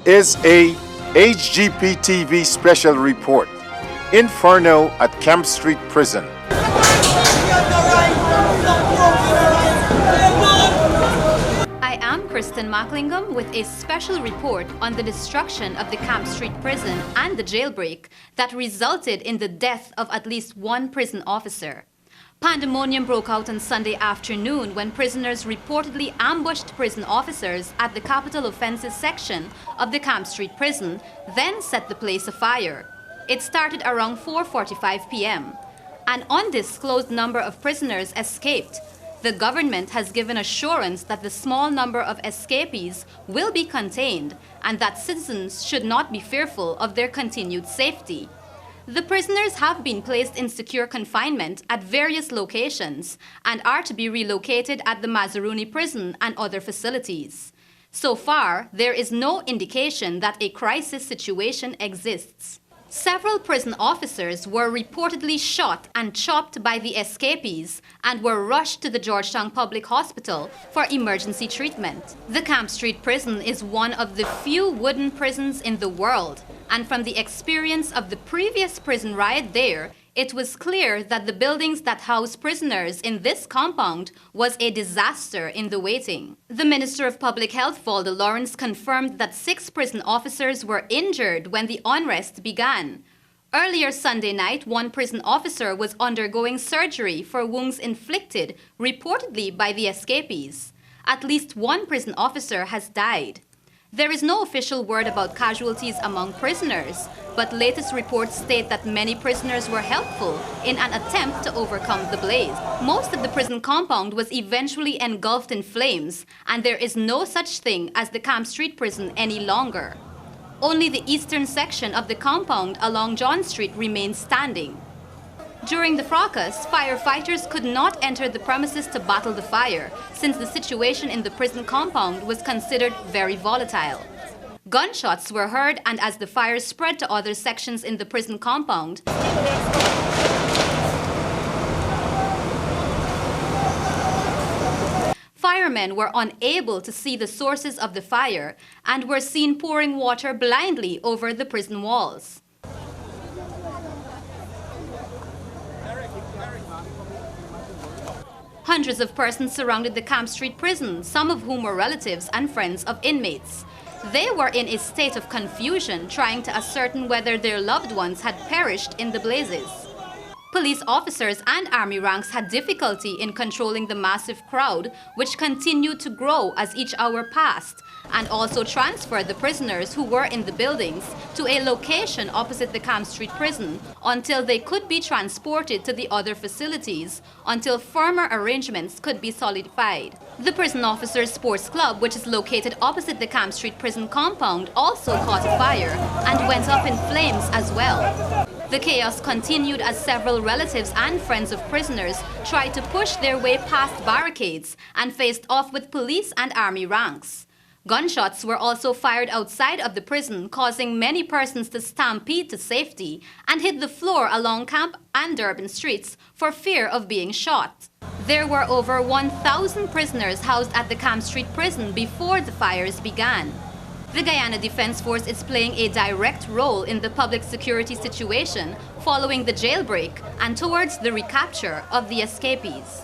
This is a HGP-TV special report. Inferno at Camp Street Prison. I am Kristen Macklingam with a special report on the destruction of the Camp Street Prison and the jailbreak that resulted in the death of at least one prison officer. Pandemonium broke out on Sunday afternoon when prisoners reportedly ambushed prison officers at the Capital Offences section of the Camp Street Prison, then set the place afire. It started around 4:45 p.m. An undisclosed number of prisoners escaped. The government has given assurance that the small number of escapees will be contained and that citizens should not be fearful of their continued safety. The prisoners have been placed in secure confinement at various locations and are to be relocated at the Mazaruni prison and other facilities. So far, there is no indication that a crisis situation exists. Several prison officers were reportedly shot and chopped by the escapees and were rushed to the Georgetown Public Hospital for emergency treatment. The Camp Street Prison is one of the few wooden prisons in the world, and from the experience of the previous prison riot there, it was clear that the buildings that house prisoners in this compound was a disaster in the waiting. The Minister of Public Health, Valda Lawrence, confirmed that 6 prison officers were injured when the unrest began. Earlier Sunday night, one prison officer was undergoing surgery for wounds inflicted, reportedly by the escapees. At least one prison officer has died. There is no official word about casualties among prisoners, but latest reports state that many prisoners were helpful in an attempt to overcome the blaze. Most of the prison compound was eventually engulfed in flames, and there is no such thing as the Camp Street Prison any longer. Only the eastern section of the compound along John Street remains standing. During the fracas, firefighters could not enter the premises to battle the fire, since the situation in the prison compound was considered very volatile. Gunshots were heard, and as the fire spread to other sections in the prison compound, firemen were unable to see the sources of the fire and were seen pouring water blindly over the prison walls. Hundreds of persons surrounded the Camp Street Prison, some of whom were relatives and friends of inmates. They were in a state of confusion, trying to ascertain whether their loved ones had perished in the blazes. Police officers and army ranks had difficulty in controlling the massive crowd, which continued to grow as each hour passed, and also transferred the prisoners who were in the buildings to a location opposite the Camp Street Prison until they could be transported to the other facilities until firmer arrangements could be solidified. The Prison Officers Sports Club, which is located opposite the Camp Street Prison compound, also caught fire and went up in flames as well. The chaos continued as several relatives and friends of prisoners tried to push their way past barricades and faced off with police and army ranks. Gunshots were also fired outside of the prison, causing many persons to stampede to safety and hit the floor along Camp and Durban streets for fear of being shot. There were over 1,000 prisoners housed at the Camp Street Prison before the fires began. The Guyana Defense Force is playing a direct role in the public security situation following the jailbreak and towards the recapture of the escapees.